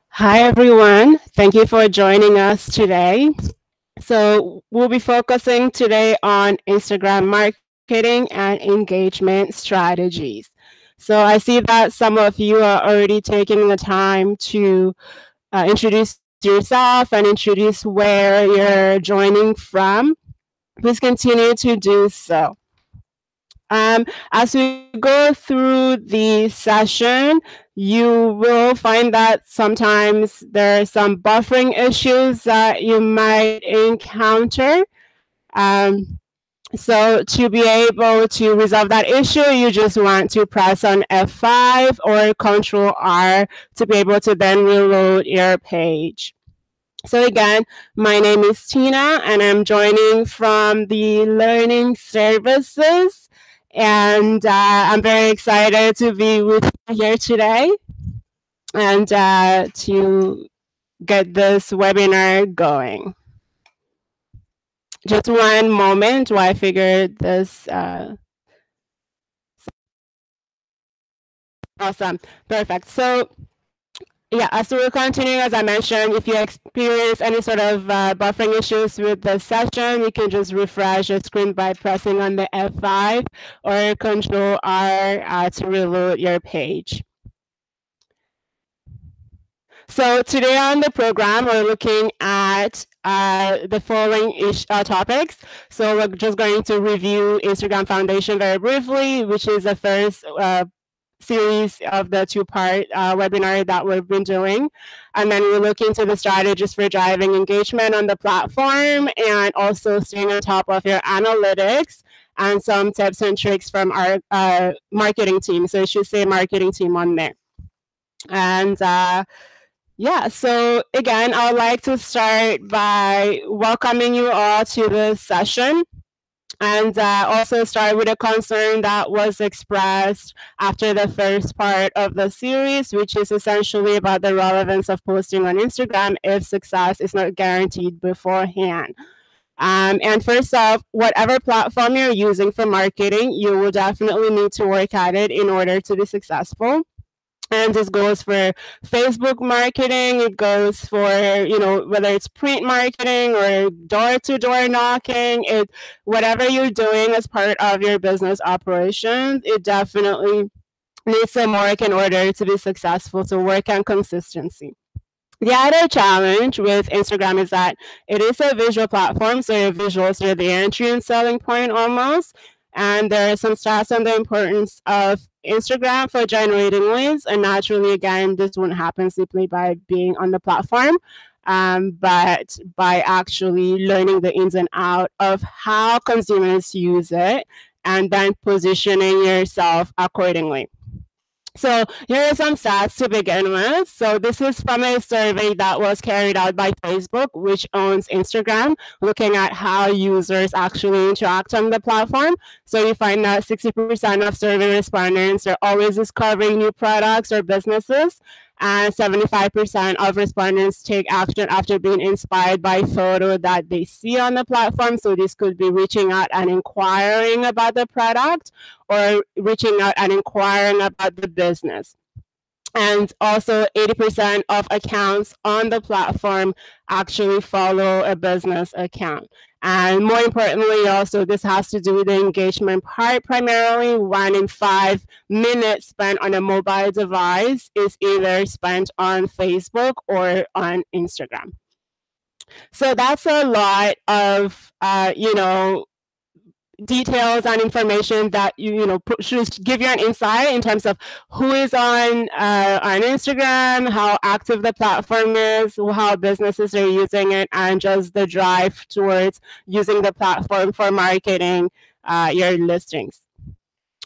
Hi, everyone. Thank you for joining us today. So, we'll be focusing today on Instagram marketing and engagement strategies. So, I see that some of you are already taking the time to introduce yourself and introduce where you're joining from. Please continue to do so. As we go through the session, you will find that sometimes there are some buffering issues that you might encounter. Um, so to be able to resolve that issue, you just want to press on F5 or Control R to be able to then reload your page. So again, my name is Tina and I'm joining from the Learning Services. And I'm very excited to be with you here today and to get this webinar going. Just one moment while I figure this. Awesome, perfect. So yeah, so we're continuing, as I mentioned. If you experience any sort of buffering issues with the session, you can just refresh your screen by pressing on the F5 or Control R to reload your page. So today on the program, we're looking at the following topics. So we're just going to review Instagram Foundation very briefly, which is the first series of the two-part webinar that we've been doing. And then we look into the strategies for driving engagement on the platform and also staying on top of your analytics and some tips and tricks from our marketing team. So it should say marketing team on there. And yeah, so again, I would like to start by welcoming you all to this session and also start with a concern that was expressed after the first part of the series, which is essentially about the relevance of posting on Instagram if success is not guaranteed beforehand. And first off, whatever platform you're using for marketing, you will definitely need to work at it in order to be successful. And this goes for Facebook marketing. It goes for, whether it's print marketing or door-to-door knocking. Whatever you're doing as part of your business operations, it definitely needs some work in order to be successful. So work on consistency. The other challenge with Instagram is that it is a visual platform, so your visuals are the entry and selling point almost. And there are some stats on the importance of Instagram for generating leads. And naturally, again, this won't happen simply by being on the platform, but by actually learning the ins and outs of how consumers use it and then positioning yourself accordingly. So here are some stats to begin with. So this is from a survey that was carried out by Facebook, which owns Instagram, looking at how users actually interact on the platform. So you find that 60% of survey respondents are always discovering new products or businesses, and 75% of respondents take action after being inspired by photo that they see on the platform. So this could be reaching out and inquiring about the product or reaching out and inquiring about the business. And also 80% of accounts on the platform actually follow a business account. And more importantly, also, this has to do with the engagement part primarily. 1 in 5 minutes spent on a mobile device is either spent on Facebook or on Instagram. So that's a lot of, details and information that should give you an insight in terms of who is on Instagram, how active the platform is, how businesses are using it, and just the drive towards using the platform for marketing your listings.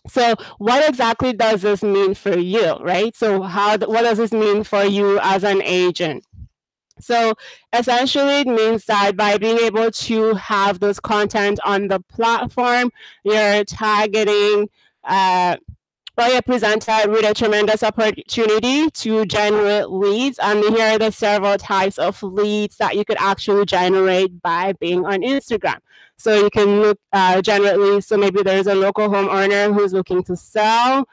So what exactly does this mean for you, right? So what does this mean for you as an agent? So essentially, it means that by being able to have those content on the platform, you're targeting or you're presented with a tremendous opportunity to generate leads. And here are the several types of leads that you could actually generate by being on Instagram. So you can look generally, so maybe there's a local homeowner who's looking to sell,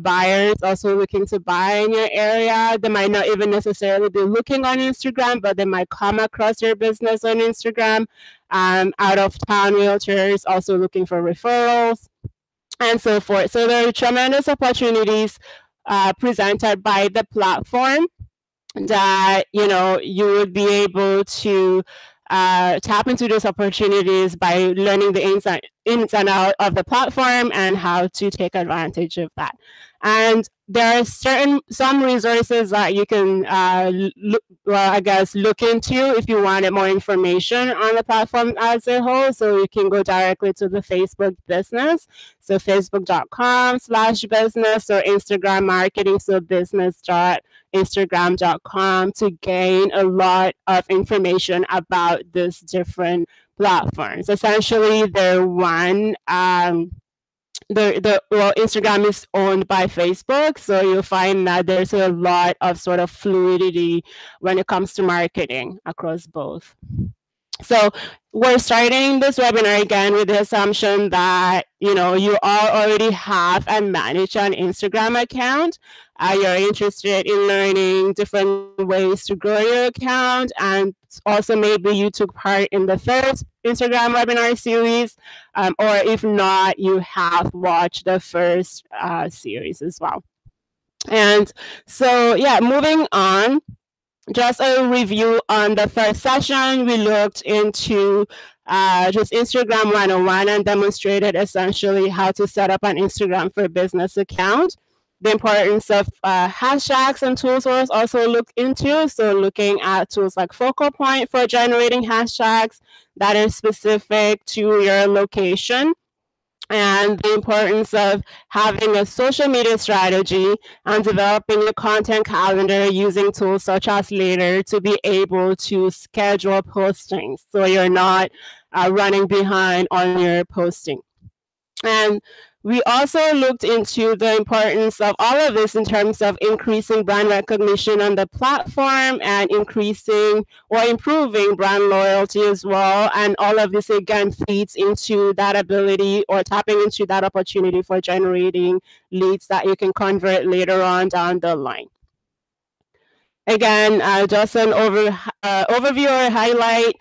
buyers also looking to buy in your area. They might not even necessarily be looking on Instagram, but they might come across your business on Instagram. Out of town realtors also looking for referrals and so forth. So there are tremendous opportunities presented by the platform that you would be able to tap into those opportunities by learning the ins and out of the platform and how to take advantage of that. And there are some resources that you can look into if you wanted more information on the platform as a whole. So you can go directly to the Facebook business, so facebook.com/business, or Instagram marketing, so business.instagram.com, to gain a lot of information about these different platforms. Essentially, they're one. Instagram is owned by Facebook, so you'll find that there's a lot of sort of fluidity when it comes to marketing across both. So we're starting this webinar again with the assumption that you all already have and manage an Instagram account. You're interested in learning different ways to grow your account, and also maybe you took part in the first Instagram webinar series, or if not, you have watched the first series as well. And so, yeah, moving on. Just a review on the first session, we looked into just Instagram 101 and demonstrated essentially how to set up an Instagram for Business account. The importance of hashtags and tools was also looked into. So looking at tools like Focal Point for generating hashtags that are specific to your location, and the importance of having a social media strategy and developing a content calendar using tools such as Later to be able to schedule postings so you're not running behind on your posting. And we also looked into the importance of all of this in terms of increasing brand recognition on the platform and increasing or improving brand loyalty as well. And all of this, again, feeds into that ability or tapping into that opportunity for generating leads that you can convert later on down the line. Again, just an overview or highlight.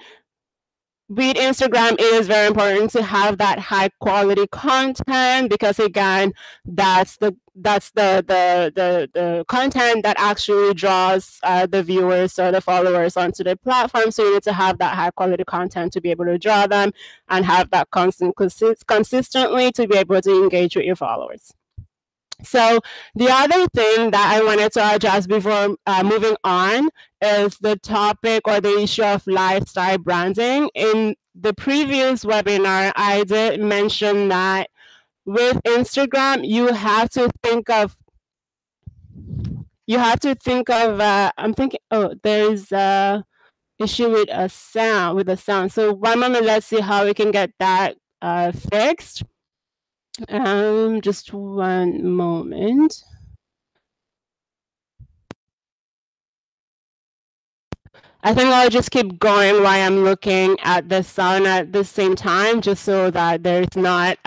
With Instagram, it is very important to have that high quality content, because again, that's the content that actually draws the viewers or the followers onto the platform. So you need to have that high quality content to be able to draw them and have that consistently to be able to engage with your followers. So the other thing that I wanted to address before moving on is the topic or the issue of lifestyle branding. In the previous webinar, I did mention that with Instagram, you have to think of, I'm thinking, oh, there's a issue with the sound. So one moment, let's see how we can get that fixed. Just one moment. I think I'll just keep going while I'm looking at the sound at the same time, just so that there's not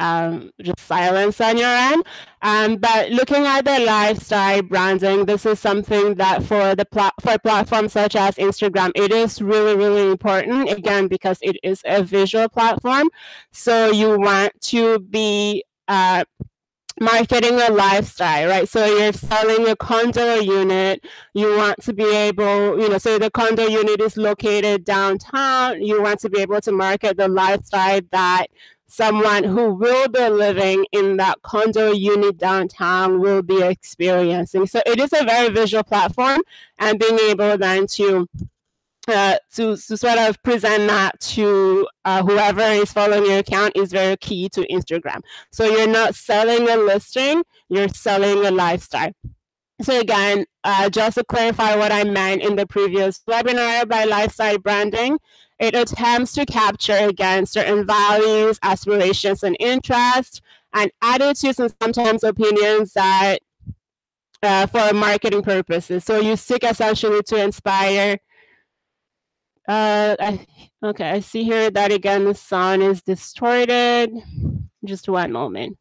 just silence on your end. But looking at the lifestyle branding, this is something that for platforms such as Instagram, it is really, really important, again, because it is a visual platform. So you want to be marketing a lifestyle, right? So you're selling a condo unit, you want to be able, so the condo unit is located downtown, you want to be able to market the lifestyle that someone who will be living in that condo unit downtown will be experiencing. So it is a very visual platform, and being able then to sort of present that to whoever is following your account is very key to Instagram. So you're not selling a listing, you're selling a lifestyle. So again, just to clarify what I meant in the previous webinar by lifestyle branding, it attempts to capture, again, certain values, aspirations, and interests, and attitudes and sometimes opinions that for marketing purposes. So you seek essentially to inspire Okay, I see here that again the sound is distorted. Just one moment.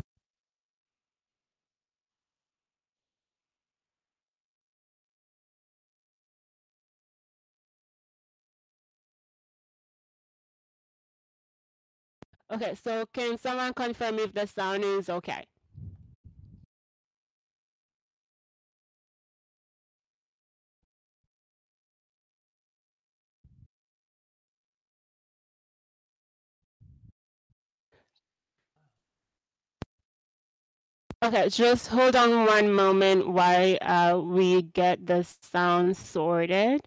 Okay, so can someone confirm if the sound is okay? Okay, just hold on one moment while we get the sound sorted.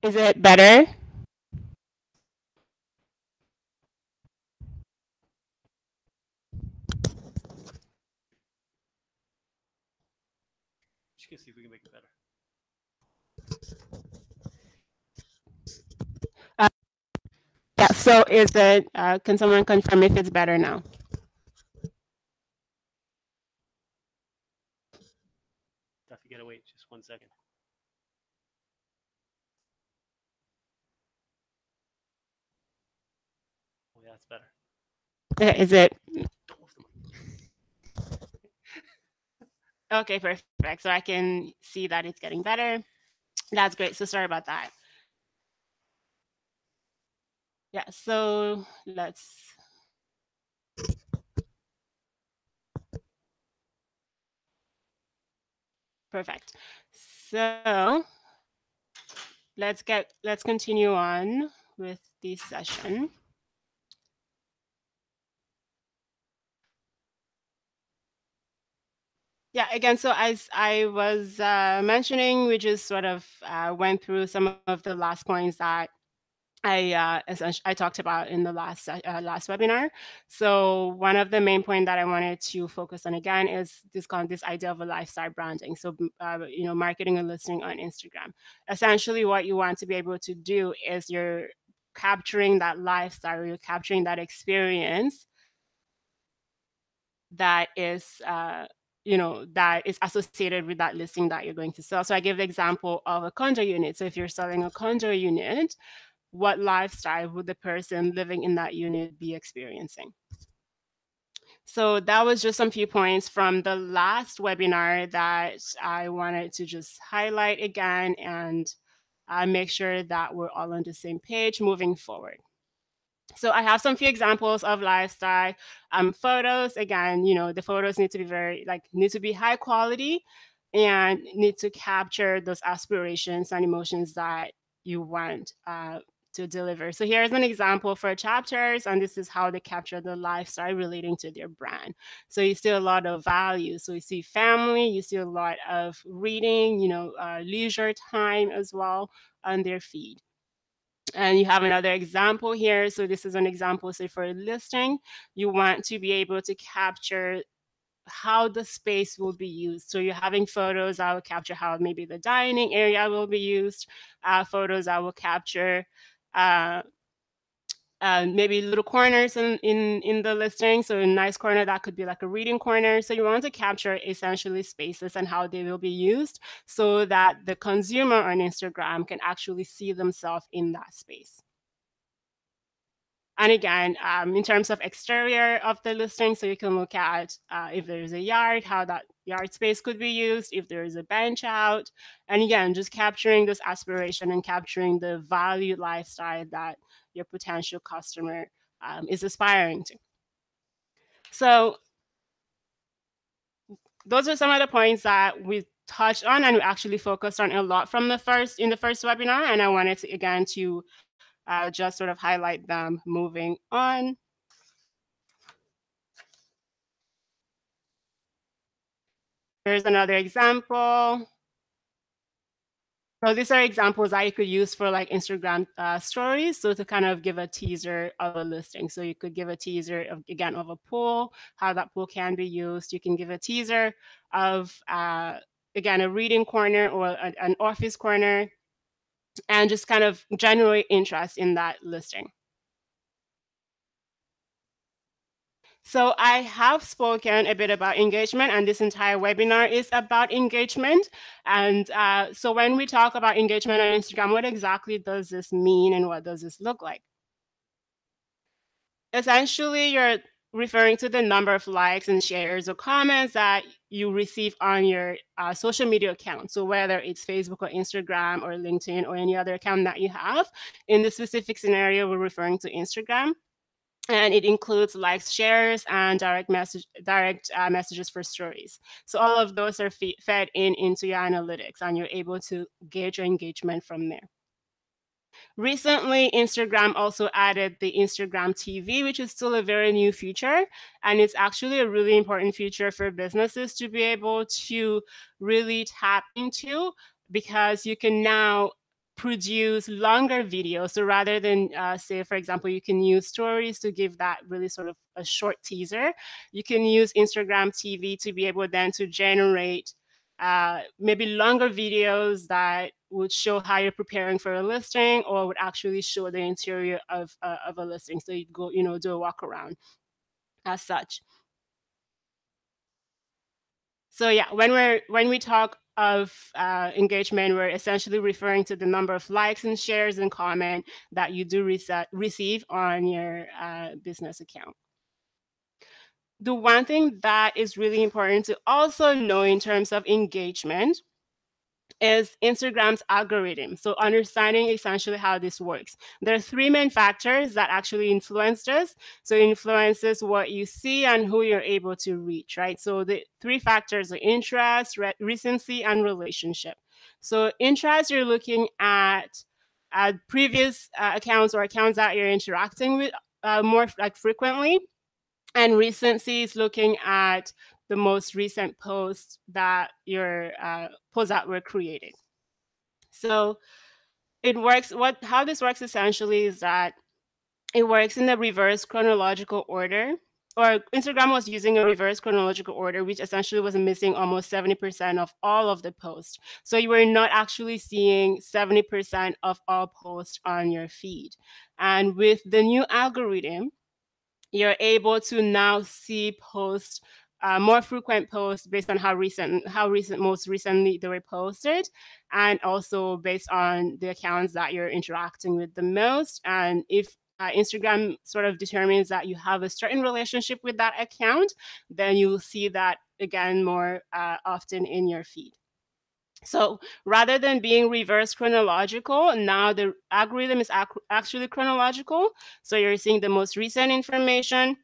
Is it better? Just gonna see if we can make it better. Yeah, so is it, can someone confirm if it's better now? Duffy, gotta wait just 1 second. Oh yeah, it's better. Okay, is it? Don't lift them. Okay, perfect. So I can see that it's getting better. That's great. So sorry about that. Yeah, so let's. Perfect. So let's continue on with this session. Yeah, again, so as I was mentioning, we just sort of went through some of the last points that I talked about in the last webinar. So one of the main point that I wanted to focus on again is this idea of a lifestyle branding. So marketing and listing on Instagram. Essentially, what you want to be able to do is you're capturing that lifestyle, you're capturing that experience that is that is associated with that listing that you're going to sell. So I give the example of a condo unit. So if you're selling a condo unit, what lifestyle would the person living in that unit be experiencing? So that was just some few points from the last webinar that I wanted to just highlight again and make sure that we're all on the same page moving forward. So I have some few examples of lifestyle photos. Again, the photos need to be need to be high quality and need to capture those aspirations and emotions that you want to deliver. So here's an example for chapters, and this is how they capture the lifestyle relating to their brand. So you see a lot of value. So you see family, you see a lot of reading, leisure time as well on their feed. And you have another example here. So this is an example, say for a listing, you want to be able to capture how the space will be used. So you're having photos that will capture how maybe the dining area will be used, photos that will capture uh, maybe little corners in the listing. So a nice corner that could be like a reading corner. So you want to capture essentially spaces and how they will be used so that the consumer on Instagram can actually see themselves in that space. And again, in terms of exterior of the listing, so you can look at if there's a yard, how that yard space could be used, if there is a bench out. And again, just capturing this aspiration and capturing the value lifestyle that your potential customer is aspiring to. So those are some of the points that we touched on and we actually focused on a lot from in the first webinar. And I wanted to, again, to just sort of highlight them moving on. Here's another example. So these are examples that you could use for like Instagram stories. So to kind of give a teaser of a listing. So you could give a teaser of, again, of a pool, how that pool can be used. You can give a teaser of, again, a reading corner or an office corner, and just kind of generate interest in that listing. So I have spoken a bit about engagement, and this entire webinar is about engagement. And so when we talk about engagement on Instagram, what exactly does this mean and what does this look like? Essentially, you're referring to the number of likes and shares or comments that you receive on your social media account. So whether it's Facebook or Instagram or LinkedIn or any other account that you have, in this specific scenario, we're referring to Instagram. And it includes likes, shares, and direct messages for stories. So all of those are fed into your analytics, and you're able to gauge your engagement from there. Recently, Instagram also added the Instagram TV, which is still a very new feature. And it's actually a really important feature for businesses to be able to really tap into, because you can now produce longer videos. So rather than, say, for example, you can use stories to give that really sort of a short teaser, you can use Instagram TV to be able then to generate maybe longer videos that would show how you're preparing for a listing, or would actually show the interior of a listing. So you go, do a walk around as such. So yeah, when we talk of engagement, we're essentially referring to the number of likes and shares and comment that you do receive on your business account. The one thing that is really important to also know in terms of engagement is Instagram's algorithm. So understanding essentially how this works. There are three main factors that actually influence this. So it influences what you see and who you're able to reach, right? So the three factors are interest, recency, and relationship. So interest, you're looking at previous accounts or accounts that you're interacting with more like frequently. And recency is looking at the most recent posts that your posts that were created. So it works. How this works essentially is that it works in the reverse chronological order. Or Instagram was using a reverse chronological order, which essentially was missing almost 70% of all of the posts. So you were not actually seeing 70% of all posts on your feed. And with the new algorithm, you're able to now see posts, more frequent posts based on most recently they were posted, and also based on the accounts that you're interacting with the most. And if Instagram sort of determines that you have a certain relationship with that account, then you'll see that again more often in your feed. So rather than being reverse chronological, now the algorithm is actually chronological. So you're seeing the most recent information,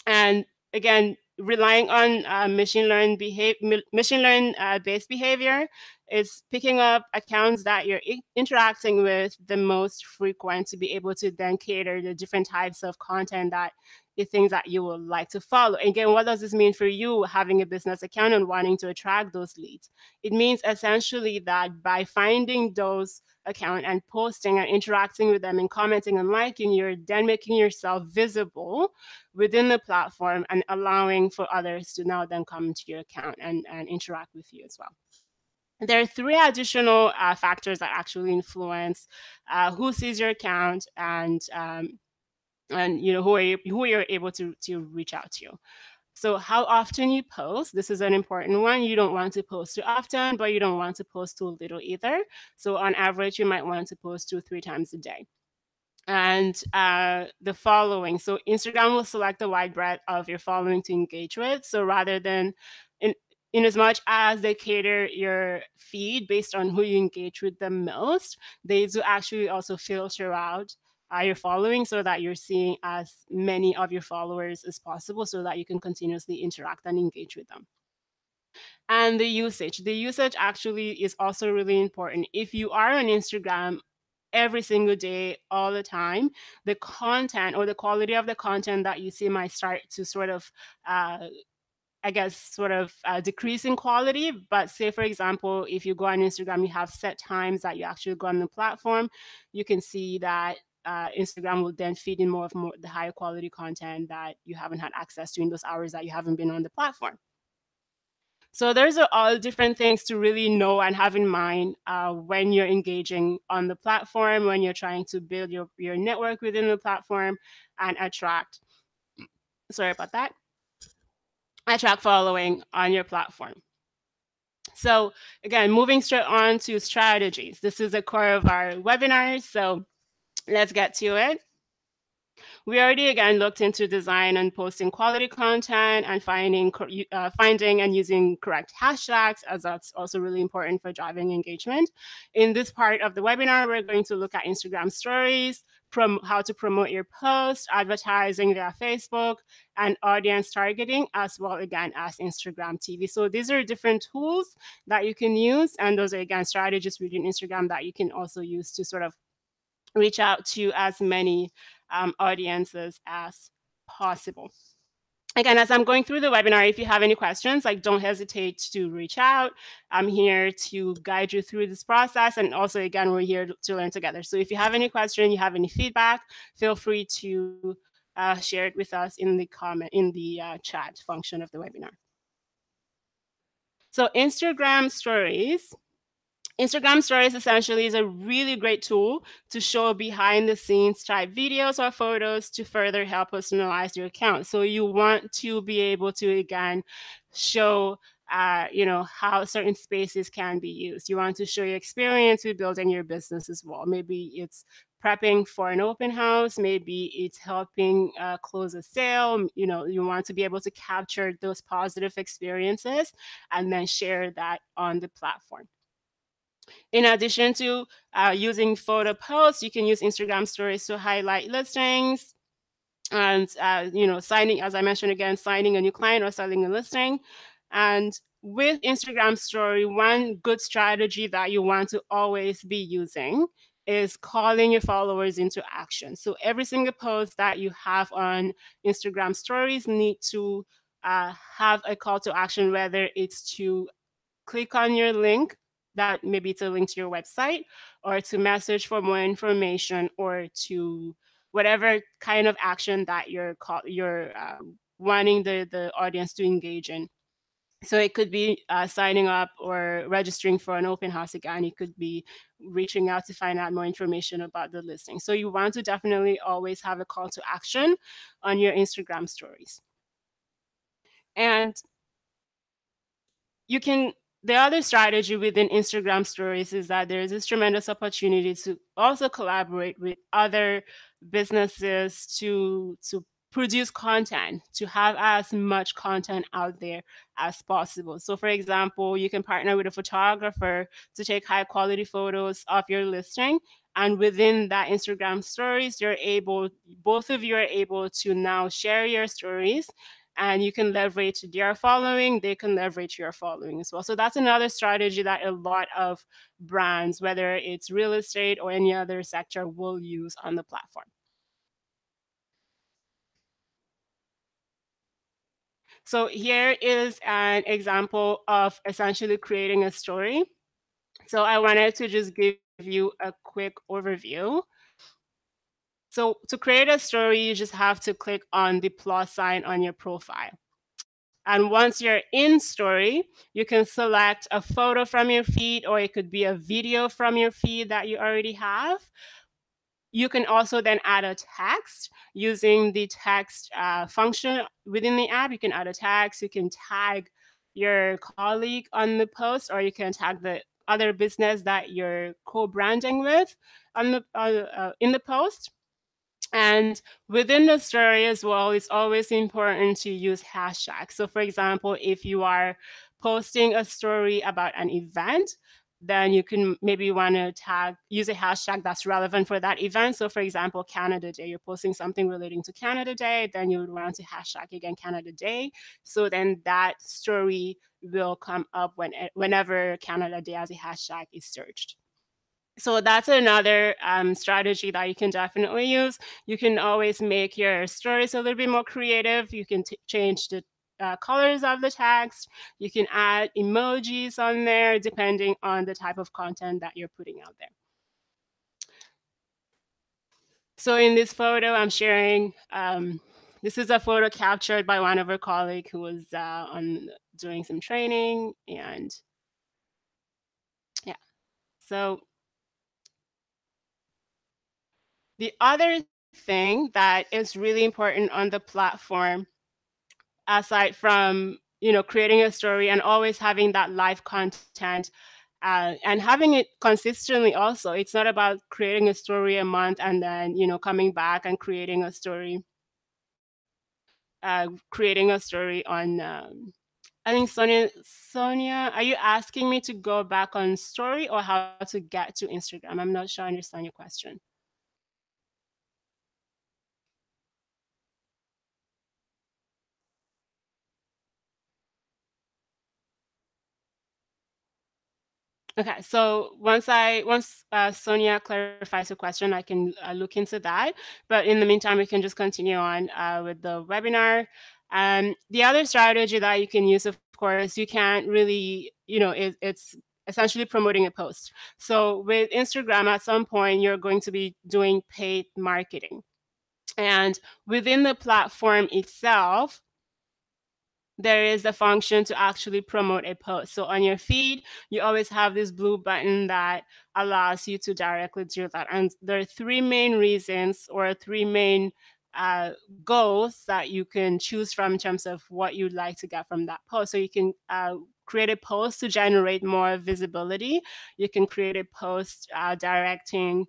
and again, relying on machine learn based behavior, is picking up accounts that you're interacting with the most frequent, to be able to then cater the different types of content that the things that you would like to follow. Again, what does this mean for you having a business account and wanting to attract those leads? It means essentially that by finding those account and posting and interacting with them and commenting and liking, you're then making yourself visible within the platform and allowing for others to now then come to your account and interact with you as well. There are three additional factors that actually influence who sees your account, and who you're able to reach out to. So how often you post, this is an important one. You don't want to post too often, but you don't want to post too little either. So on average, you might want to post 2 or 3 times a day. And the following. So Instagram will select the wide breadth of your following to engage with. So rather than in as much as they cater your feed based on who you engage with the most, they do actually also filter out your following, so that you're seeing as many of your followers as possible, so that you can continuously interact and engage with them. And the usage actually is also really important. If you are on Instagram every single day, all the time, the content or the quality of the content that you see might start to sort of decrease in quality. But say, for example, if you go on Instagram, you have set times that you actually go on the platform, you can see that Instagram will then feed in more the higher quality content that you haven't had access to in those hours that you haven't been on the platform. So those are all different things to really know and have in mind when you're engaging on the platform, when you're trying to build your network within the platform and attract. Sorry about that. attract following on your platform. So again, moving straight on to strategies. This is the core of our webinar. So let's get to it. We already again looked into design and posting quality content and finding and using correct hashtags, as that's also really important for driving engagement. In this part of the webinar, we're going to look at Instagram stories, how to promote your post, advertising via Facebook, and audience targeting, as well again as Instagram TV. So these are different tools that you can use, and those are again strategies within Instagram that you can also use to sort of reach out to as many audiences as possible. Again, as I'm going through the webinar, if you have any questions, like don't hesitate to reach out. I'm here to guide you through this process. And also, again, we're here to learn together. So if you have any question, you have any feedback, feel free to share it with us in the chat function of the webinar. So Instagram stories essentially is a really great tool to show behind the scenes type videos or photos to further help personalize your account. So you want to be able to again show how certain spaces can be used. You want to show your experience with building your business as well. Maybe it's prepping for an open house, maybe it's helping close a sale. You want to be able to capture those positive experiences and then share that on the platform. In addition to using photo posts, you can use Instagram stories to highlight listings and signing, as I mentioned again, signing a new client or selling a listing. And with Instagram story, one good strategy that you want to always be using is calling your followers into action. So every single post that you have on Instagram stories need to have a call to action, whether it's to click on your link, that maybe it's a link to your website, or to message for more information, or to whatever kind of action that you're wanting the audience to engage in. So it could be signing up or registering for an open house. Again, it could be reaching out to find out more information about the listing. So you want to definitely always have a call to action on your Instagram stories. And you can the other strategy within Instagram stories is that there is this tremendous opportunity to also collaborate with other businesses to produce content, to have as much content out there as possible. So for example, you can partner with a photographer to take high quality photos of your listing, and within that Instagram stories, both of you are able to now share your stories, and you can leverage their following, they can leverage your following as well. So that's another strategy that a lot of brands, whether it's real estate or any other sector, will use on the platform. So here is an example of essentially creating a story. So I wanted to just give you a quick overview. So to create a story, you just have to click on the plus sign on your profile. And once you're in story, you can select a photo from your feed, or it could be a video from your feed that you already have. You can also then add a text using the text function within the app. You can add a text, you can tag your colleague on the post, or you can tag the other business that you're co-branding with in the post. And within the story as well, it's always important to use hashtags. So for example, if you are posting a story about an event, then you can maybe want to use a hashtag that's relevant for that event. So for example, Canada Day, you're posting something relating to Canada Day, then you would want to hashtag again Canada Day. So then that story will come up whenever Canada Day as a hashtag is searched. So that's another strategy that you can definitely use. You can always make your stories a little bit more creative. You can change the colors of the text. You can add emojis on there depending on the type of content that you're putting out there. So in this photo, I'm sharing, this is a photo captured by one of our colleagues who was doing some training. And yeah, so the other thing that is really important on the platform aside from creating a story and always having that live content, and having it consistently. Also, it's not about creating a story a month and then coming back and creating a story on I think Sonia, are you asking me to go back on story or how to get to Instagram? I'm not sure I understand your question. Okay, so once Sonia clarifies the question, I can look into that. But in the meantime, we can just continue on with the webinar. The other strategy that you can use, of course, you can't really, it's essentially promoting a post. So with Instagram, at some point, you're going to be doing paid marketing, and within the platform itself, there is a function to actually promote a post. So on your feed, you always have this blue button that allows you to directly do that. And there are three main reasons or three main uh, goals that you can choose from in terms of what you'd like to get from that post. So you can create a post to generate more visibility. You can create a post directing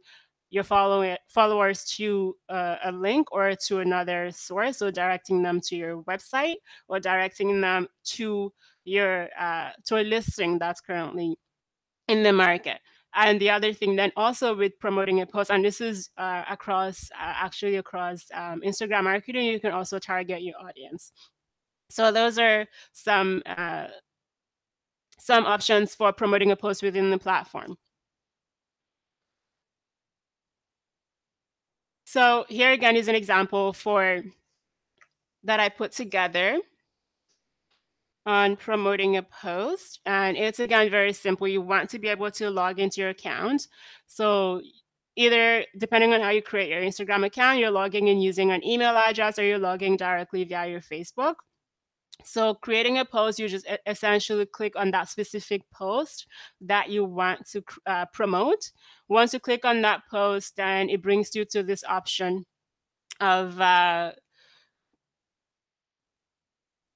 your followers to a link or to another source, so directing them to your website or directing them to a listing that's currently in the market. And the other thing then also with promoting a post, and this is across Instagram marketing, you can also target your audience. So those are some options for promoting a post within the platform. So here again is an example for that I put together on promoting a post. And it's again very simple. You want to be able to log into your account. So either depending on how you create your Instagram account, you're logging in using an email address or you're logging directly via your Facebook. So creating a post, you just essentially click on that specific post that you want to promote. Once you click on that post, then it brings you to this option of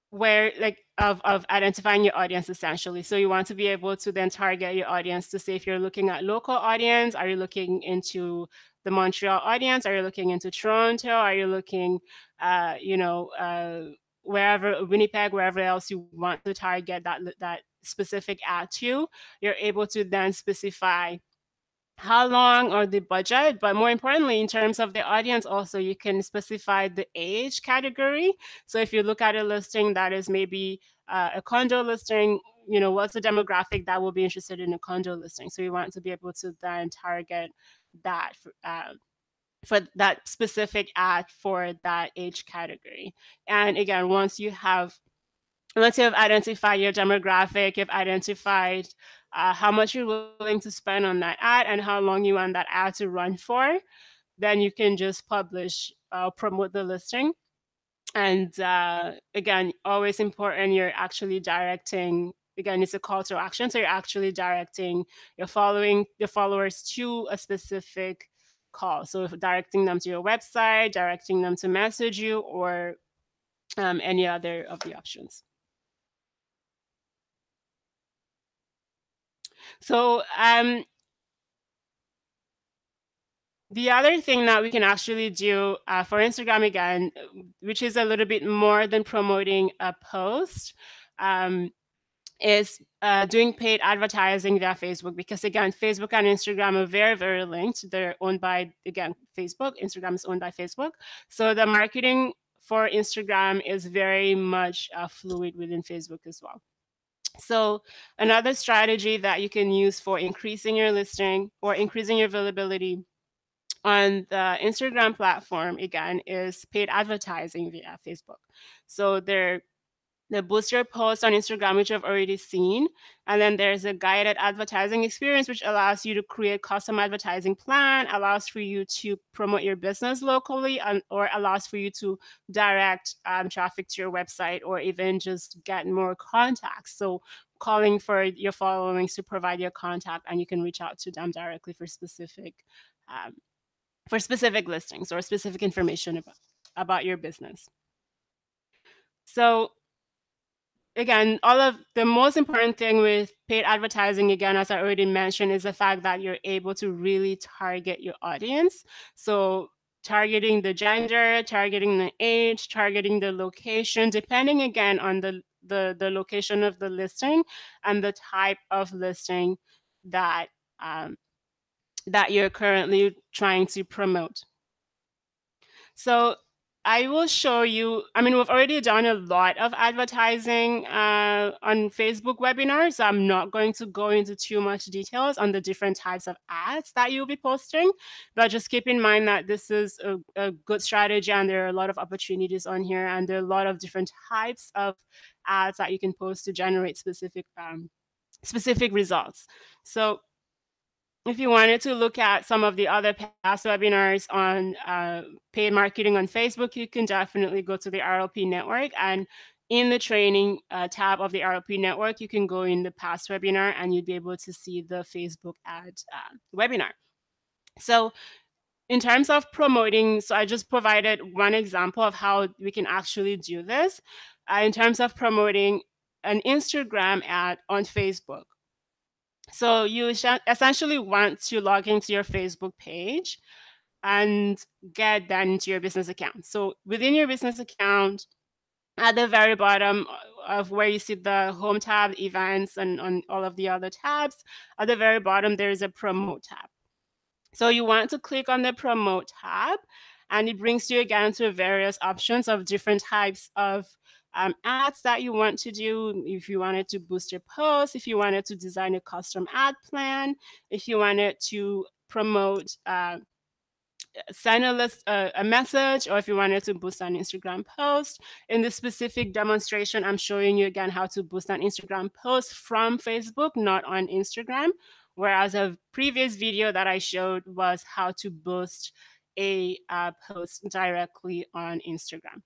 where like of identifying your audience essentially. So you want to be able to then target your audience to say if you're looking at local audience, are you looking into the Montreal audience, are you looking into Toronto, are you looking wherever, Winnipeg, wherever else you want to target that specific ad to. You're able to then specify how long or the budget, but more importantly, in terms of the audience, also you can specify the age category. So if you look at a listing that is maybe a condo listing, what's the demographic that will be interested in a condo listing? So you want to be able to then target that for that specific ad for that age category. And again, once you have identified your demographic, you've identified how much you're willing to spend on that ad and how long you want that ad to run for, then you can just publish, promote the listing. And again, always important, you're actually directing, again, it's a call to action. So you're actually directing your followers to a specific call. So if directing them to your website, directing them to message you, or any other of the options. So the other thing that we can actually do for Instagram again, which is a little bit more than promoting a post, um, is doing paid advertising via Facebook, because again, Facebook and Instagram are very, very linked. They're owned by, again, Facebook. Instagram is owned by Facebook. So the marketing for Instagram is very much fluid within Facebook as well. So another strategy that you can use for increasing your listing or increasing your availability on the Instagram platform again is paid advertising via Facebook. So they boost your post on Instagram, which I've already seen. And then there's a guided advertising experience, which allows you to create custom advertising plan, allows for you to promote your business locally, or allows for you to direct traffic to your website, or even just get more contacts. So calling for your followings to provide your contact, and you can reach out to them directly um, for specific listings or specific information about your business. So again, all of the most important thing with paid advertising, again, as I already mentioned, is the fact that you're able to really target your audience. So targeting the gender, targeting the age, targeting the location, depending again on the location of the listing and the type of listing that um, that you're currently trying to promote. So I will show you. I mean, we've already done a lot of advertising on Facebook webinars. So I'm not going to go into too much details on the different types of ads that you'll be posting, but just keep in mind that this is a good strategy, and there are a lot of opportunities on here, and there are a lot of different types of ads that you can post to generate specific results. So if you wanted to look at some of the other past webinars on paid marketing on Facebook, you can definitely go to the RLP network. And in the training tab of the RLP network, you can go in the past webinar and you'd be able to see the Facebook ad webinar. So in terms of promoting, so I just provided one example of how we can actually do this. In terms of promoting an Instagram ad on Facebook, so you essentially want to log into your Facebook page and get that into your business account. So within your business account, at the very bottom of where you see the home tab, events, and on all of the other tabs, at the very bottom, there is a promote tab. So you want to click on the promote tab, and it brings you again to various options of different types of ads that you want to do. If you wanted to boost your post, if you wanted to design a custom ad plan, if you wanted to promote send a message, or if you wanted to boost an Instagram post. In this specific demonstration, I'm showing you again how to boost an Instagram post from Facebook, not on Instagram. Whereas a previous video that I showed was how to boost a post directly on Instagram.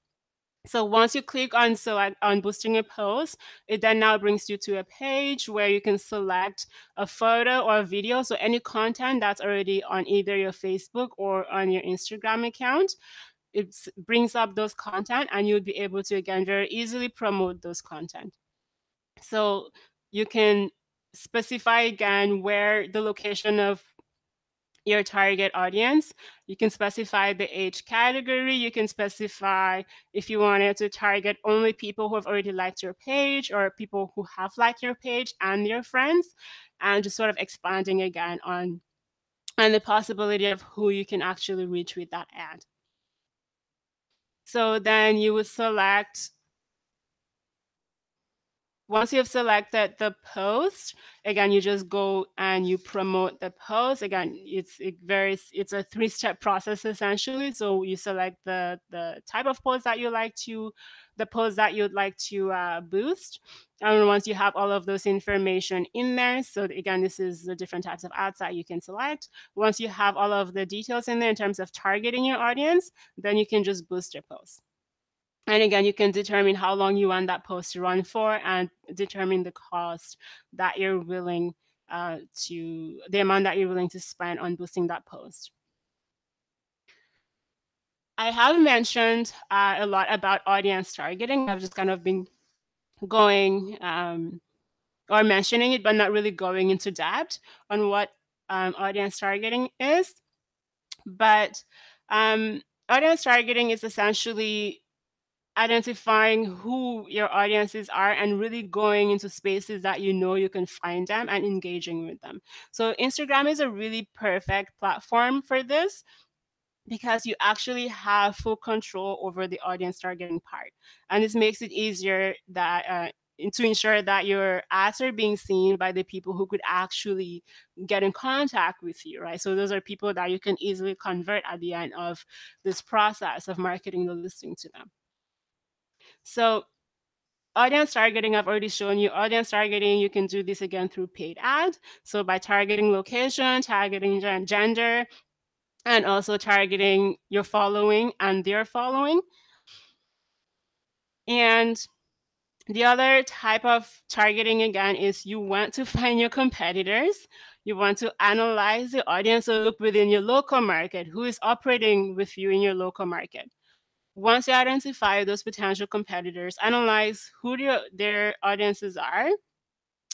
So once you click on select on boosting a post, it then now brings you to a page where you can select a photo or a video. So any content that's already on either your Facebook or on your Instagram account, it brings up those content, and you'll be able to again very easily promote those content. So you can specify again where the location of your target audience. You can specify the age category. You can specify if you wanted to target only people who have already liked your page, or people who have liked your page and your friends, and just sort of expanding again on the possibility of who you can actually reach with that ad. So then you would select once you've selected the post, again, you just go and you promote the post. Again, it's a three-step process essentially. So you select the type of post that you like to, the post that you'd like to boost. And once you have all of those information in there, so again, this is the different types of ads that you can select. Once you have all of the details in there in terms of targeting your audience, then you can just boost your post. And again, you can determine how long you want that post to run for, and determine the cost that you're willing the amount that you're willing to spend on boosting that post. I have mentioned a lot about audience targeting. I've just kind of been going or mentioning it, but not really going into depth on what audience targeting is. But audience targeting is essentially identifying who your audiences are and really going into spaces that you know you can find them and engaging with them. So Instagram is a really perfect platform for this, because you actually have full control over the audience targeting part, and this makes it easier that to ensure that your ads are being seen by the people who could actually get in contact with you, right? So those are people that you can easily convert at the end of this process of marketing the listing to them. So audience targeting, I've already shown you. Audience targeting, you can do this again through paid ads. So by targeting location, targeting gender, and also targeting your following and their following. And the other type of targeting, again, is you want to find your competitors. You want to analyze the audience, or look within your local market, who is operating with you in your local market. Once you identify those potential competitors, analyze who their audiences are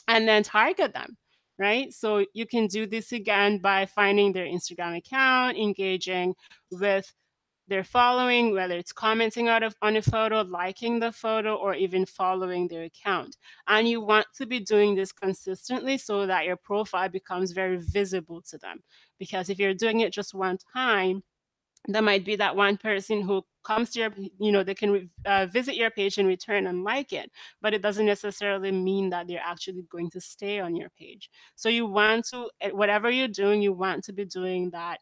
and then target them, right? So you can do this again by finding their Instagram account, engaging with their following, whether it's commenting on a photo, liking the photo, or even following their account. And you want to be doing this consistently so that your profile becomes very visible to them. Because if you're doing it just one time, there might be that one person who comes to your, they can visit your page and return and like it, but it doesn't necessarily mean that they're actually going to stay on your page. So you want to, whatever you're doing, you want to be doing that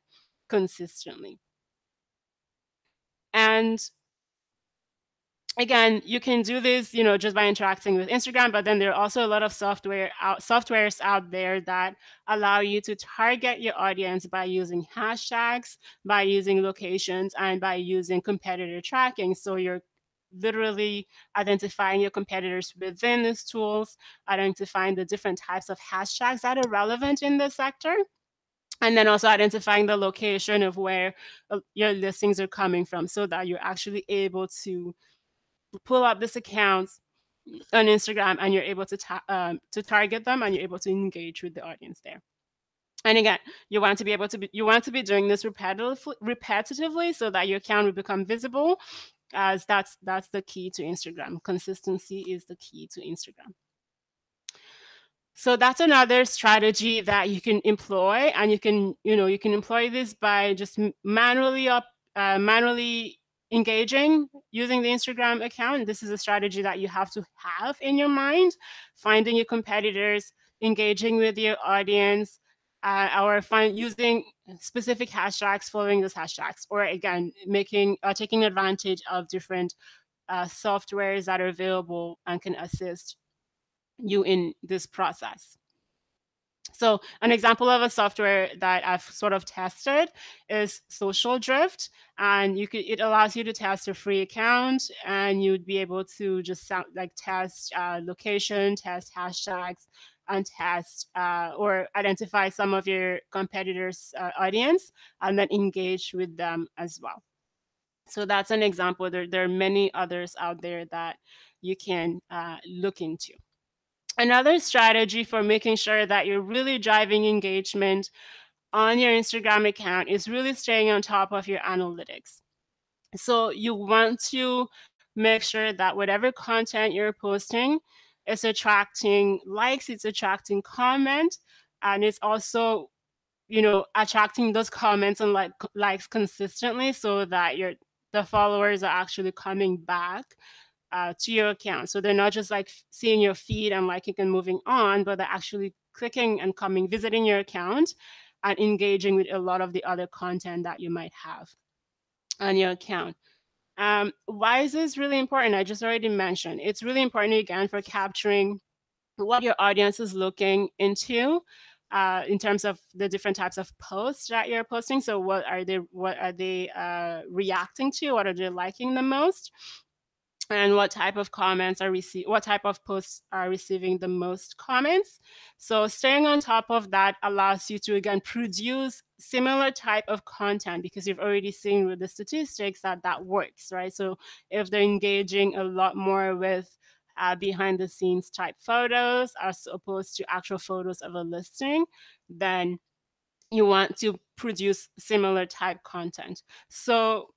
consistently. And again, you can do this, just by interacting with Instagram, but then there are also a lot of softwares out there that allow you to target your audience by using hashtags, by using locations, and by using competitor tracking. So you're literally identifying your competitors within these tools, identifying the different types of hashtags that are relevant in the sector, and then also identifying the location of where your listings are coming from so that you're actually able to pull up this account on Instagram and you're able to target them and you're able to engage with the audience there. And again, you want to be doing this repetitively so that your account will become visible, as that's the key to Instagram. Consistency is the key to Instagram. So that's another strategy that you can employ, and you can employ this by just manually engaging using the Instagram account. This is a strategy that you have to have in your mind, finding your competitors, engaging with your audience, or using specific hashtags, following those hashtags, or again taking advantage of different softwares that are available and can assist you in this process. So an example of a software that I've sort of tested is Social Drift, and it allows you to test a free account, and you'd be able to just test location, test hashtags, and test or identify some of your competitors' audience, and then engage with them as well. So that's an example. There are many others out there that you can look into. Another strategy for making sure that you're really driving engagement on your Instagram account is really staying on top of your analytics. So you want to make sure that whatever content you're posting is attracting likes, it's attracting comment, and it's also, attracting those comments and likes consistently so that the followers are actually coming back to your account. So they're not just like seeing your feed and liking and moving on, but they're actually clicking and visiting your account and engaging with a lot of the other content that you might have on your account. Why is this really important? I just already mentioned. It's really important, again, for capturing what your audience is looking into in terms of the different types of posts that you're posting. So what are they reacting to? What are they liking the most? And what type of what type of posts are receiving the most comments. So staying on top of that allows you to, again, produce similar type of content, because you've already seen with the statistics that works, right? So if they're engaging a lot more with behind the scenes type photos as opposed to actual photos of a listing, then you want to produce similar type content. So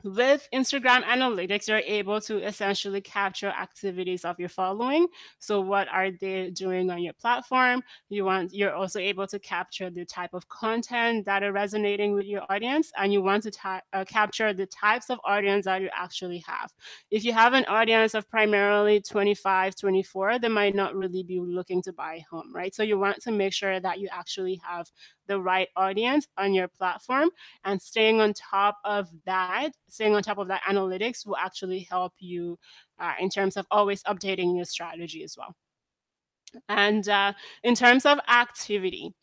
with Instagram analytics, you're able to essentially capture activities of your following. So what are they doing on your platform? You're also able to capture the type of content that are resonating with your audience, and you want to capture the types of audience that you actually have. If you have an audience of primarily 25, 24, they might not really be looking to buy a home, right? So you want to make sure that you actually have the right audience on your platform, and staying on top of that analytics will actually help you in terms of always updating your strategy as well. And in terms of activity,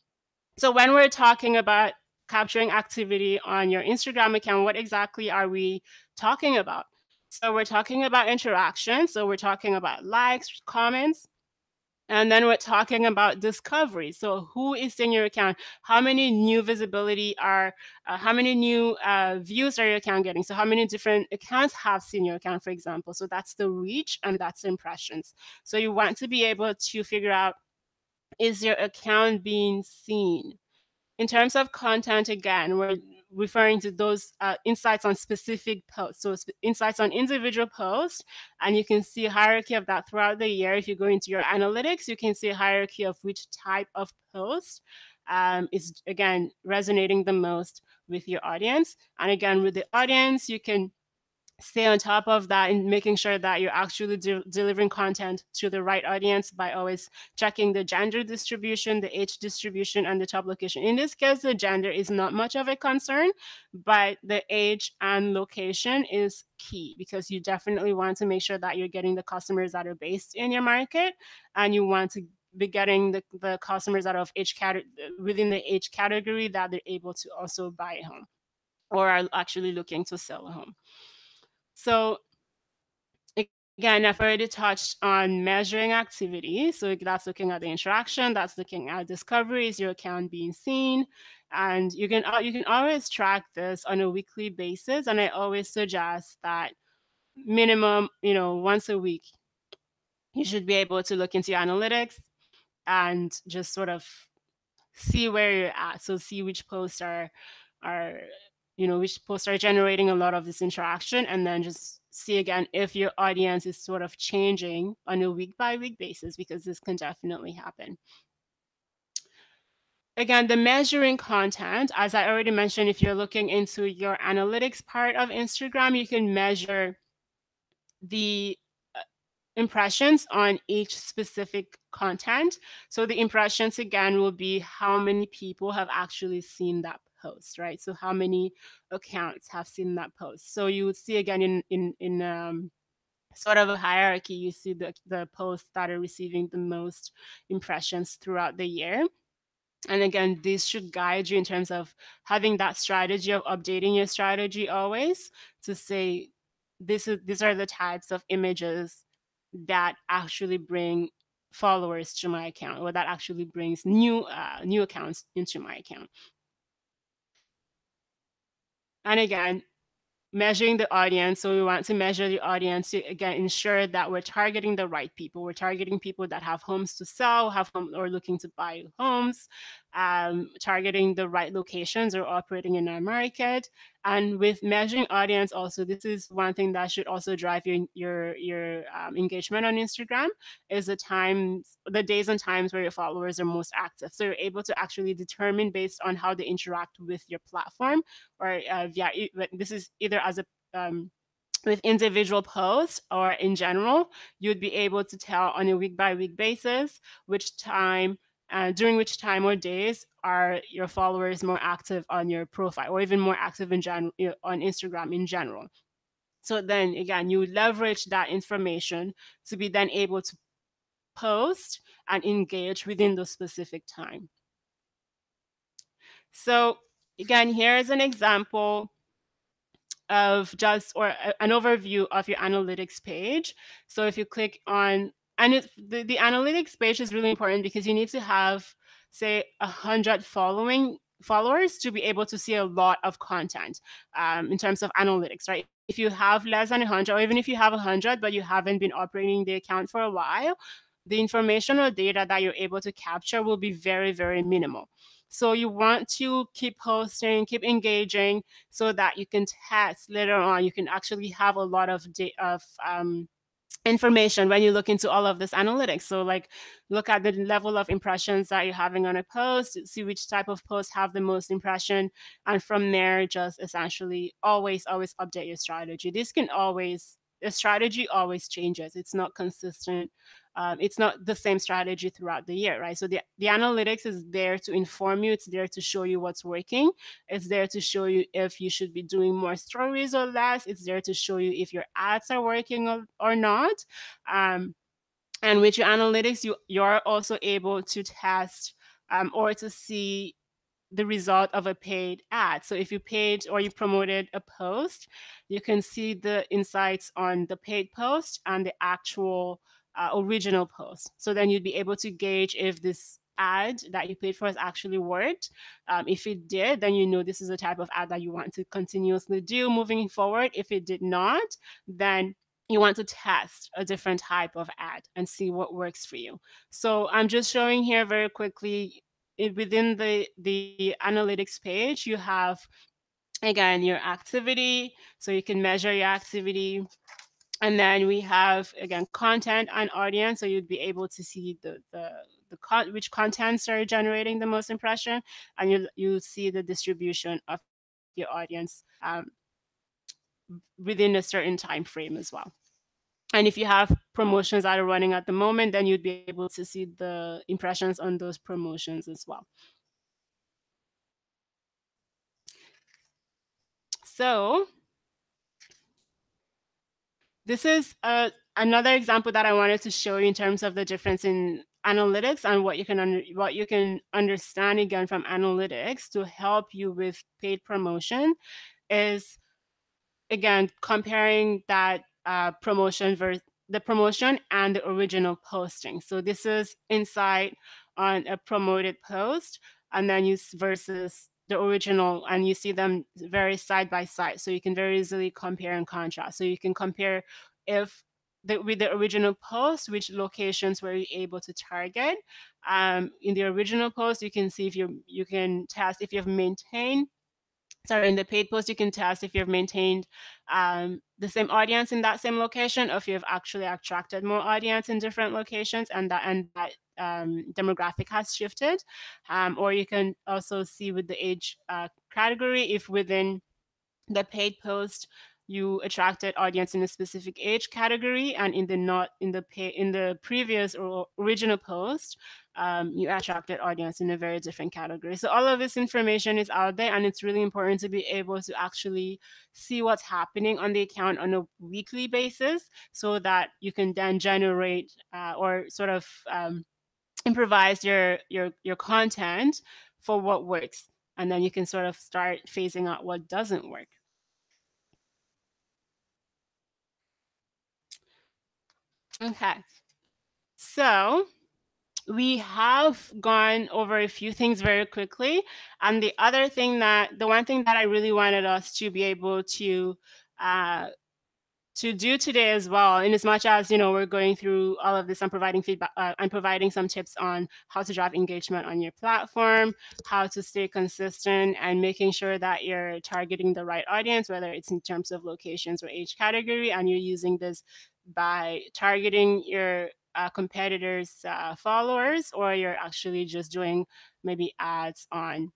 so when we're talking about capturing activity on your Instagram account, what exactly are we talking about? So we're talking about interaction. So we're talking about likes, comments, And then we're talking about discovery. So who is seeing your account? How many new visibility are, how many new views are your account getting? So how many different accounts have seen your account, for example? So that's the reach and that's impressions. So you want to be able to figure out, is your account being seen? In terms of content, again, we're referring to those insights on specific posts. So insights on individual posts, and you can see a hierarchy of that throughout the year. If you go into your analytics, you can see a hierarchy of which type of post is, again, resonating the most with your audience. And again, with the audience, you can stay on top of that and making sure that you're actually delivering content to the right audience by always checking the gender distribution, the age distribution, and the top location. In this case, the gender is not much of a concern, but the age and location is key because you definitely want to make sure that you're getting the customers that are based in your market, and you want to be getting the customers that are of age within the age category that they're able to also buy a home or are actually looking to sell a home. So again, I've already touched on measuring activity. So that's looking at the interaction, that's looking at discovery, is your account being seen? And you can always track this on a weekly basis. And I always suggest that minimum, once a week, you should be able to look into your analytics and just sort of see where you're at. So see which posts are which posts are generating a lot of this interaction, and then just see again if your audience is sort of changing on a week by week basis, because this can definitely happen. Again, the measuring content, as I already mentioned, if you're looking into your analytics part of Instagram, you can measure the impressions on each specific content. So the impressions again will be how many people have actually seen that post, right? So how many accounts have seen that post. So you would see again in sort of a hierarchy, you see the posts that are receiving the most impressions throughout the year. And again, this should guide you in terms of having that strategy of updating your strategy always to say these are the types of images that actually bring followers to my account, or that actually brings new accounts into my account. And again, measuring the audience. So we want to measure the audience to again ensure that we're targeting the right people. We're targeting people that have homes to sell, have home or looking to buy homes, targeting the right locations or operating in our market. And with measuring audience, also this is one thing that should also drive your engagement on Instagram, is the days and times where your followers are most active. So you're able to actually determine based on how they interact with your platform, or this is either as a with individual posts or in general, you'd be able to tell on a week by week basis which time during which time or days are your followers more active on your profile, or even more active in general on Instagram in general. So then again, you leverage that information to be then able to post and engage within the specific time. So again, here is an example of just or an overview of your analytics page. So if you click on, and the analytics page is really important because you need to have, say, 100 followers to be able to see a lot of content in terms of analytics, right? If you have less than 100, or even if you have 100 but you haven't been operating the account for a while, the information or data that you're able to capture will be very, very minimal. So you want to keep posting, keep engaging, so that you can test later on. You can actually have a lot of information when you look into all of this analytics. So like look at the level of impressions that you're having on a post, see which type of posts have the most impression, and from there just essentially always update your strategy. The strategy always changes. It's not consistent. It's not the same strategy throughout the year, right? So the analytics is there to inform you. It's there to show you what's working. It's there to show you if you should be doing more stories or less. It's there to show you if your ads are working or not. And with your analytics, you're also able to test or to see the result of a paid ad. So if you paid or you promoted a post, you can see the insights on the paid post and the actual original post. So then you'd be able to gauge if this ad that you paid for has actually worked. If it did, then you know this is a type of ad that you want to continuously do moving forward. If it did not, then you want to test a different type of ad and see what works for you. So I'm just showing here very quickly within the analytics page, you have again your activity, so you can measure your activity. And then we have again content and audience, so you'd be able to see which contents are generating the most impression, and you see the distribution of your audience within a certain time frame as well. And if you have promotions that are running at the moment, then you'd be able to see the impressions on those promotions as well. So this is another example that I wanted to show you in terms of the difference in analytics and what you can understand again from analytics to help you with paid promotion is again comparing that promotion versus the promotion and the original posting. So this is insight on a promoted post, and then versus the original, and you see them very side by side, so you can very easily compare and contrast. So you can compare if with the original post, which locations were you able to target. In the original post, you can see if you can test if you've maintained, sorry, in the paid post, you can test if you've maintained the same audience in that same location, or if you've actually attracted more audience in different locations, and that demographic has shifted. Or you can also see with the age category if within the paid post you attracted audience in a specific age category, and in the not in the previous or original post you attracted audience in a very different category. So all of this information is out there, and it's really important to be able to actually see what's happening on the account on a weekly basis, so that you can then generate or sort of improvise your content for what works, and then you can sort of start phasing out what doesn't work. Okay, so we have gone over a few things very quickly, and the one thing that I really wanted us to be able uh, to do today as well, in as much as we're going through all of this, I'm providing feedback, I'm providing some tips on how to drive engagement on your platform, how to stay consistent, and making sure that you're targeting the right audience, whether it's in terms of locations or age category, and you're using this by targeting your competitors followers, or you're actually just doing maybe ads on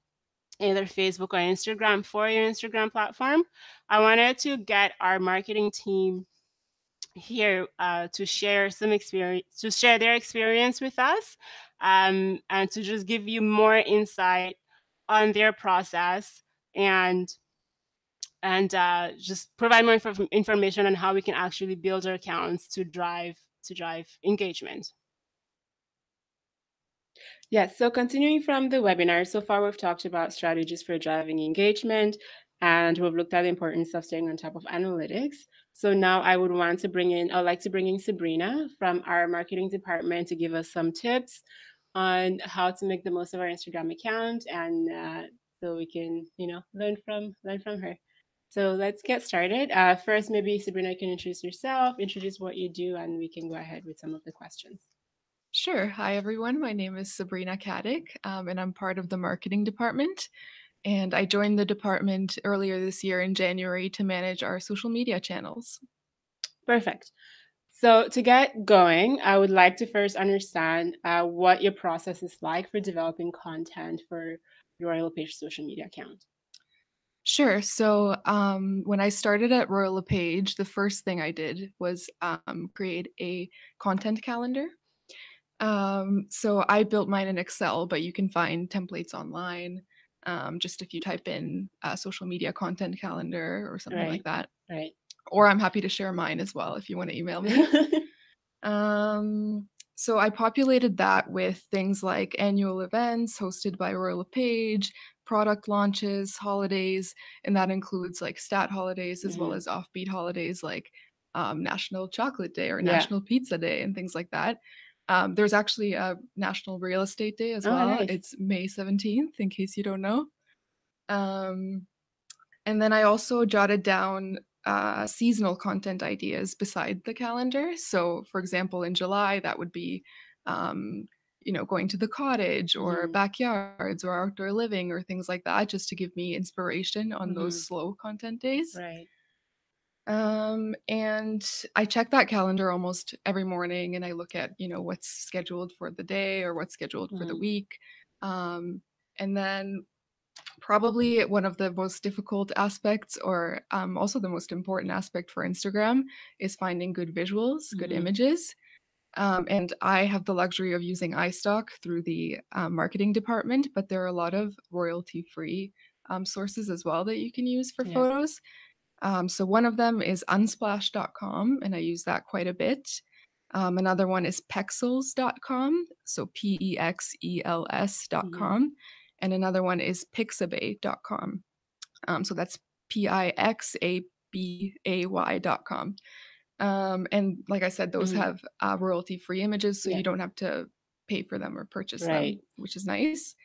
either Facebook or Instagram for your Instagram platform. I wanted to get our marketing team here to share some experience, to share their experience with us, and to just give you more insight on their process, and just provide more information on how we can actually build our accounts to drive engagement. Yes, so continuing from the webinar, so far we've talked about strategies for driving engagement, and we've looked at the importance of staying on top of analytics. So now I'd like to bring in Sabrina from our marketing department to give us some tips on how to make the most of our Instagram account, and so we can, learn from her. So let's get started. First, maybe Sabrina can introduce yourself, introduce what you do, and we can go ahead with some of the questions. Sure. Hi, everyone. My name is Sabrina Caddick, and I'm part of the marketing department. And I joined the department earlier this year in January to manage our social media channels. Perfect. So to get going, I would like to first understand what your process is like for developing content for your Royal LePage social media account. Sure. So when I started at Royal LePage, the first thing I did was create a content calendar. So I built mine in Excel, but you can find templates online. Just if you type in social media content calendar or something like that. Right. Or I'm happy to share mine as well if you want to email me. So I populated that with things like annual events hosted by Royal LePage, product launches, holidays, and that includes like stat holidays as well as offbeat holidays like National Chocolate Day or Yeah. National Pizza Day and things like that. There's actually a National Real Estate Day as Oh, well. nice. It's May 17th, in case you don't know. And then I also jotted down seasonal content ideas beside the calendar. So, for example, in July, that would be, going to the cottage or Mhm. backyards or outdoor living or things like that, just to give me inspiration on those Mhm. slow content days. Right. And I check that calendar almost every morning and I look at, what's scheduled for the day or what's scheduled for the Mhm. week. And then probably one of the most difficult aspects, or also the most important aspect for Instagram, is finding good visuals, good Mhm. images. And I have the luxury of using iStock through the marketing department, but there are a lot of royalty free sources as well that you can use for Yeah. photos. So one of them is unsplash.com, and I use that quite a bit. Another one is pexels.com, so Mhm. pexels.com. And another one is pixabay.com. So that's pixabay.com. And like I said, those Mhm. have royalty free images, so Yeah. you don't have to pay for them or purchase Right. them, which is nice.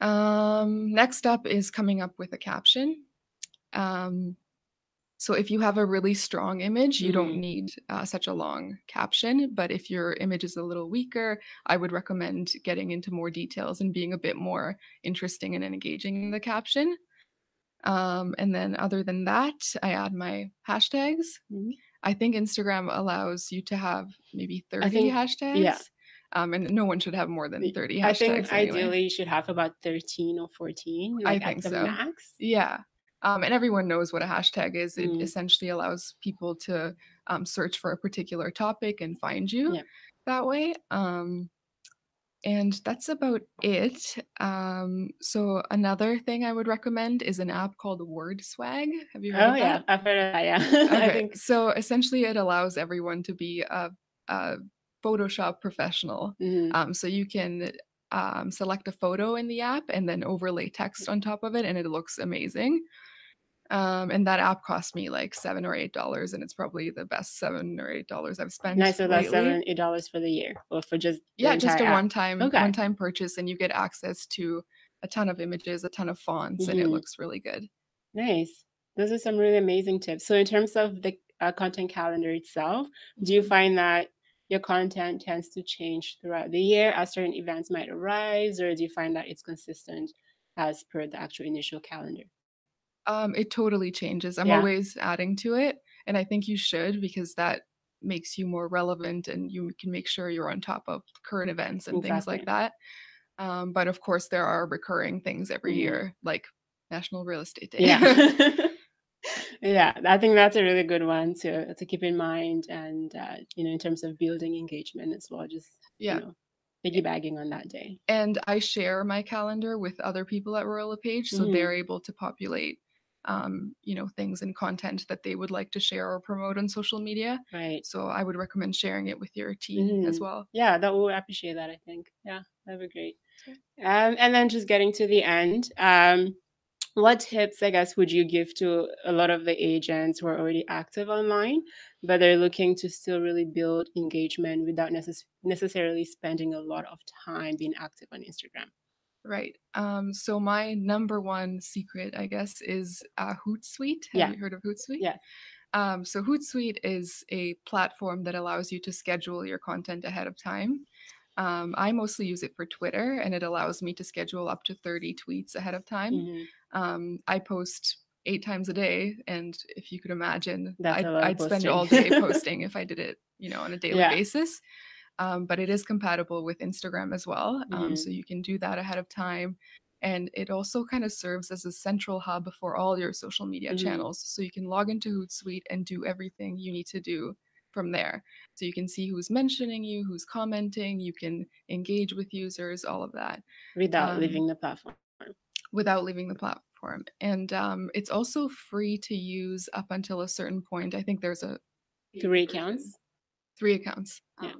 Next up is coming up with a caption. So if you have a really strong image, you don't Mhm. need such a long caption. But if your image is a little weaker, I would recommend getting into more details and being a bit more interesting and engaging in the caption. And then other than that, I add my hashtags. Mhm. I think Instagram allows you to have maybe I 30 think, yeah. hashtags. And no one should have more than 30 I think hashtags anyway. ideally you should have about 13 or 14, I like at think the so. max. Yeah. And everyone knows what a hashtag is. It Mm. essentially allows people to search for a particular topic and find you Yeah. that way. And that's about it. So another thing I would recommend is an app called Word Swag. Have you heard Oh of yeah, that? I've heard of that. Yeah. I Okay, think. so essentially it allows everyone to be a Photoshop professional. Mhm. So you can select a photo in the app and then overlay text on top of it, and it looks amazing. And that app cost me like $7 or $8, and it's probably the best $7 or $8 I've spent Nice. So that's lately. $7, $8 for the year, or for just the Yeah, just entire a app. Okay. one-time purchase, and you get access to a ton of images, a ton of fonts, and it Mhm. looks really good. Nice. Those are some really amazing tips. So in terms of the content calendar itself, do you Mhm. find that your content tends to change throughout the year as certain events might arise, or do you find that it's consistent as per the actual initial calendar? It totally changes. I'm Yeah, always adding to it, and I think you should because that makes you more relevant and you can make sure you're on top of current events and things like exactly. that. But of course, there are recurring things every Mhm. year, like National Real Estate Day. Yeah. Yeah, I think that's a really good one to keep in mind, and in terms of building engagement as well, just Yeah. piggybacking on that day. And I share my calendar with other people at Royal LePage, so Mhm. they're able to populate, things and content that they would like to share or promote on social media. Right. So I would recommend sharing it with your team as Mhm. well. Yeah, that would appreciate that, I think. Yeah, that'd be great. Okay. And then just getting to the end, what tips, I guess, would you give to a lot of the agents who are already active online, but they're looking to still really build engagement without necessarily spending a lot of time being active on Instagram? Right. So my number one secret, I guess, is Hootsuite. Have Yeah, you heard of Hootsuite? yeah. So Hootsuite is a platform that allows you to schedule your content ahead of time. I mostly use it for Twitter, and it allows me to schedule up to 30 tweets ahead of time. Hmm. I post 8 times a day, and if you could imagine, That's a lot of I'd spend posting. all day posting if I did it, on a daily Yeah. basis. But it is compatible with Instagram as well, so Hmm. you can do that ahead of time. And it also kind of serves as a central hub for all your social media Hmm. channels. So you can log into Hootsuite and do everything you need to do from there. So you can see who's mentioning you, who's commenting, you can engage with users, all of that. Without Um, leaving the platform. without leaving the platform. And it's also free to use up until a certain point. I think there's a 3 accounts. 3 accounts. Yeah.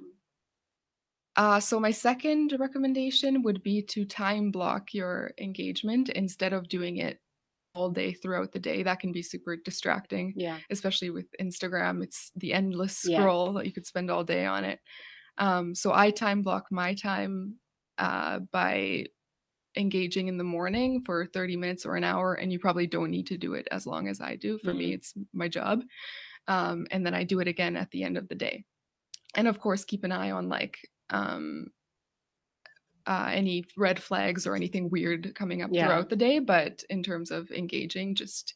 So my second recommendation would be to time block your engagement instead of doing it all day throughout the day. That can be super distracting, Yeah. especially with Instagram. It's the endless Yes. scroll that you could spend all day on it. So I time block my time by engaging in the morning for 30 minutes or an hour, and you probably don't need to do it as long as I do. For me, Mhm. it's my job. And then I do it again at the end of the day. And of course, keep an eye on like any red flags or anything weird coming up Yeah. throughout the day. But in terms of engaging, just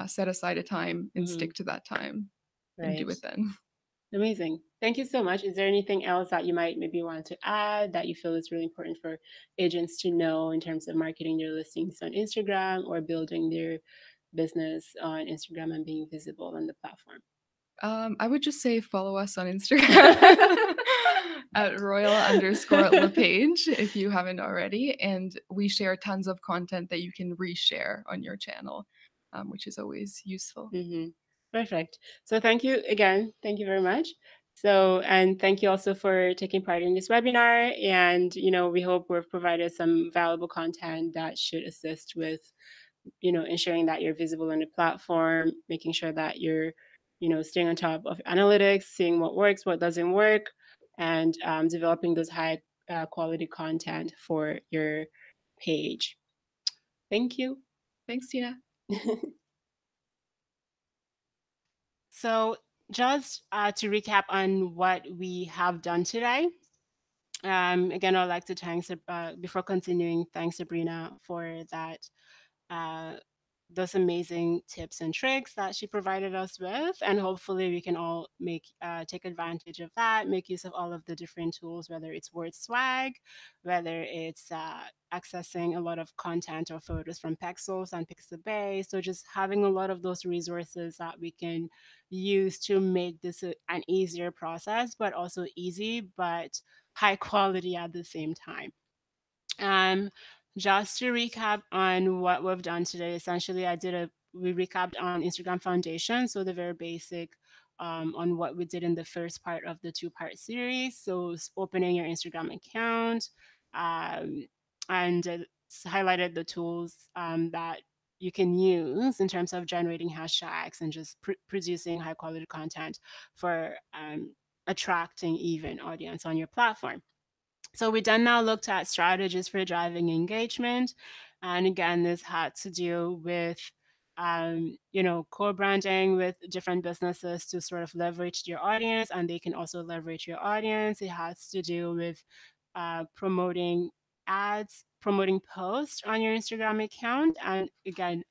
set aside a time and Mhm. stick to that time and do Right. it then. Amazing. Thank you so much. Is there anything else that you might maybe want to add that you feel is really important for agents to know in terms of marketing their listings on Instagram or building their business on Instagram and being visible on the platform? I would just say follow us on Instagram at royal_LePage if you haven't already. And we share tons of content that you can reshare on your channel, which is always useful. Mm-hmm. Perfect. So thank you again. Thank you very much. So, and thank you also for taking part in this webinar. And, we hope we've provided some valuable content that should assist with, ensuring that you're visible on the platform, making sure that you're, staying on top of analytics, seeing what works, what doesn't work, and developing those high quality content for your page. Thank you. Thanks, Tina. So, just to recap on what we have done today, again, I'd like to thank, before continuing, thanks Sabrina for that uh, those amazing tips and tricks that she provided us with, and hopefully we can all take advantage of that, make use of all of the different tools, whether it's word swag, whether it's accessing a lot of content or photos from Pexels and Pixabay. So just having a lot of those resources that we can use to make this an easier process, but also easy but high quality at the same time. um, just to recap on what we've done today, essentially, we recapped on Instagram Foundation, so the very basic on what we did in the first part of the two-part series. So opening your Instagram account, um, and highlighted the tools that you can use in terms of generating hashtags and just producing high quality content for attracting even audience on your platform. So we then now looked at strategies for driving engagement. And again, this had to do with, co-branding with different businesses to sort of leverage your audience, and they can also leverage your audience. It has to do with promoting ads, promoting posts on your Instagram account, and again,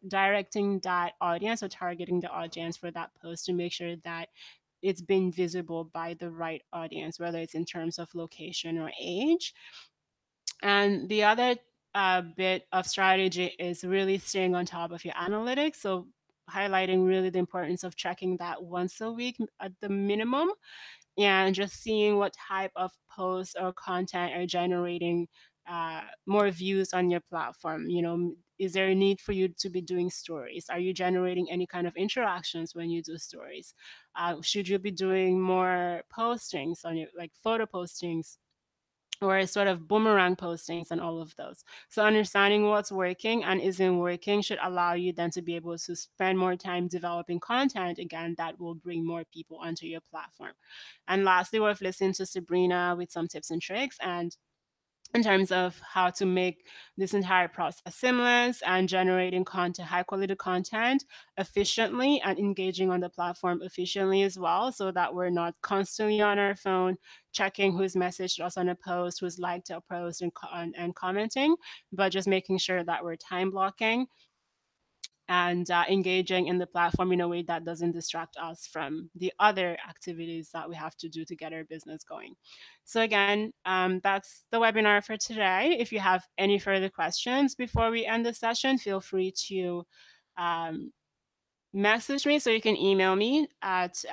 directing that audience or targeting the audience for that post to make sure that it's being visible by the right audience, whether it's in terms of location or age. And the other bit of strategy is really staying on top of your analytics. So highlighting really the importance of checking that once a week at the minimum, and just seeing what type of posts or content are generating more views on your platform. Is there a need for you to be doing stories? Are you generating any kind of interactions when you do stories? Should you be doing more postings on your, like, photo postings or sort of boomerang postings and all of those? So understanding what's working and isn't working should allow you then to be able to spend more time developing content again that will bring more people onto your platform. And lastly, we've listened to Sabrina with some tips and tricks, and in terms of how to make this entire process seamless and generating content, high quality content efficiently, and engaging on the platform efficiently as well, so that we're not constantly on our phone checking who's messaged us on a post, who's liked a post, and commenting, but just making sure that we're time blocking and engaging in the platform in a way that doesn't distract us from the other activities that we have to do to get our business going. So, again, that's the webinar for today. If you have any further questions before we end the session, feel free to um, message me. So, you can email me at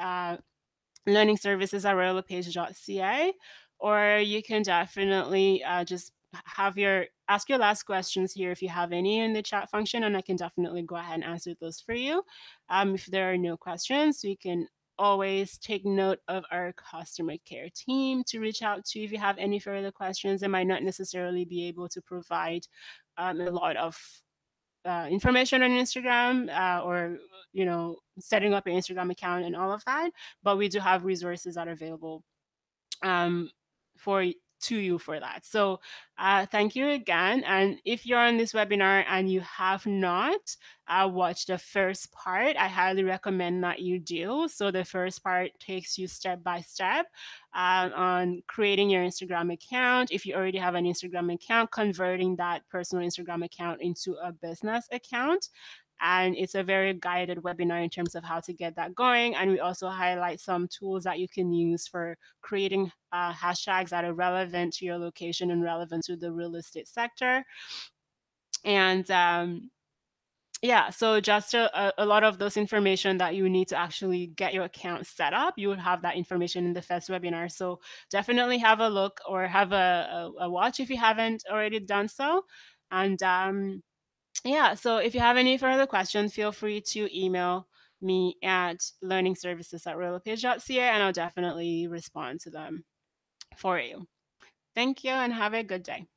learningservices@royallepage.ca, or you can definitely just have your ask your last questions here if you have any in the chat function, and I can definitely go ahead and answer those for you. If there are no questions, you can always take note of our customer care team to reach out to if you have any further questions. They might not necessarily be able to provide a lot of information on Instagram, or setting up your Instagram account and all of that. But we do have resources that are available um, for to you for that. So thank you again. And if you're on this webinar and you have not watched the first part, I highly recommend that you do. So the first part takes you step by step on creating your Instagram account. If you already have an Instagram account, converting that personal Instagram account into a business account, and it's a very guided webinar in terms of how to get that going. And we also highlight some tools that you can use for creating hashtags that are relevant to your location and relevant to the real estate sector. And yeah, so just a lot of those information that you need to actually get your account set up, you would have that information in the first webinar. So definitely have a look or have a watch if you haven't already done so. And yeah, so if you have any further questions, feel free to email me at learningservices@royalpage.ca, and I'll definitely respond to them for you. Thank you and have a good day.